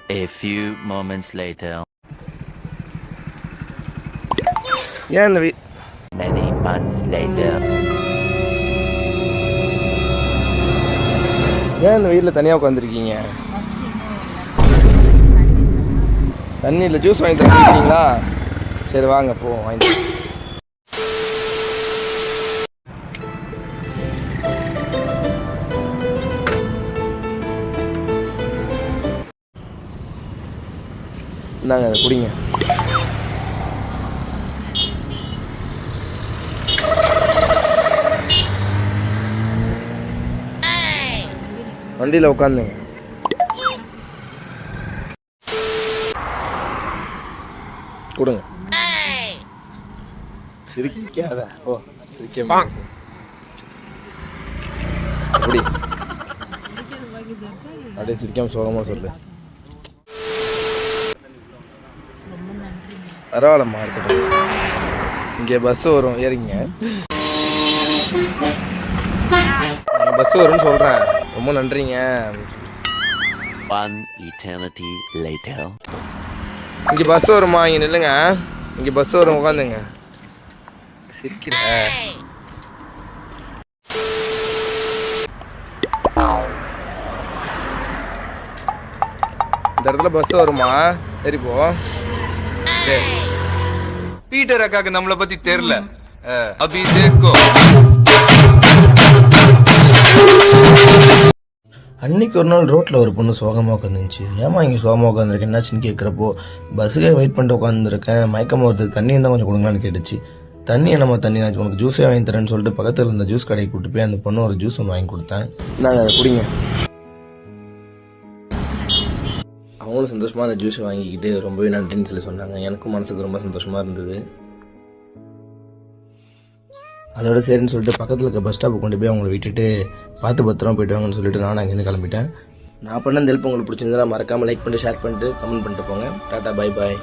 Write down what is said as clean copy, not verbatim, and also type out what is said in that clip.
A few moments later. ஏன் இந்த Many months later. ஏன் இந்த வீட்டில் தனியாக உட்காந்துருக்கீங்க? தண்ணியில் ஜூஸ் வாங்கி தந்துருக்கீங்களா? சரி வாங்க போவோம் வாங்கி. இந்தாங்க அதை குடிங்க. வண்டியில் உட்காந்துங்க. கொடுங்க. சிரிக்காத. ஓ சிரிக்க குடி. அப்படியே சிரிக்காம சோகமாக சொல்லு. பரவாயில்லம்மா இருக்கட்டும். இங்கே பஸ் வரும் ஏறிங்க. பஸ் வரும்னு சொல்கிறேன். ரொம்ப நன்றிங்க. One eternity later. இங்கே பஸ் வருமா? இங்கே நில்லுங்க. இங்கே பஸ் வரும், உட்காந்துங்க. சிரிக்கிற இந்த இடத்துல பஸ் வருமா? சரி போ. பீட்டர் அக்காக்கு நம்மளை பத்தி தெரியல. அபி தேக்கோ. அன்னைக்கு ஒரு நாள் ரோட்டில் ஒரு பொண்ணு சோகமாக உட்காந்துருந்துச்சு. ஏமா இங்கே சோகமாக உட்காந்துருக்கேன் என்னாச்சுன்னு கேட்குறப்போ, பஸ்ஸுக்கே வெயிட் பண்ணிட்டு உட்காந்துருக்கேன், மயக்கமாக வருது, தண்ணி இருந்தால் கொஞ்சம் கொடுங்களான்னு கேட்டுச்சு. தண்ணி என்னம்மா தண்ணி, நான் உனக்கு ஜூஸே வாங்கி தரேன்னு சொல்லிட்டு பக்கத்தில் இருந்த ஜூஸ் கடைக்கு கூப்பிட்டு போய் அந்த பொண்ணு ஒரு ஜூஸ் ஒன்று வாங்கி கொடுத்தேன். நாங்கள் அதை குடிங்க. அவங்களும் சந்தோஷமாக அந்த ஜூஸை வாங்கிக்கிட்டு ரொம்பவே நன்றின்னு சொல்லி சொன்னாங்க. எனக்கும் மனசுக்கு ரொம்ப சந்தோஷமாக இருந்தது. அதோட சரின்னு சொல்லிட்டு பக்கத்தில் இருக்க பஸ் ஸ்டாப்புக்கு கொண்டு போய் அவங்களை விட்டுட்டு பார்த்து பத்திரமா போயிட்டு வாங்கன்னு சொல்லிட்டு நானும் அங்கேருந்து கிளம்பிட்டேன். நான் பண்ண இந்த ஹெல்ப் உங்களுக்கு பிடிச்சிருந்தா மறக்காமல் லைக் பண்ணிட்டு ஷேர் பண்ணிட்டு கமெண்ட் பண்ணிட்டு போங்க. Tata bye bye.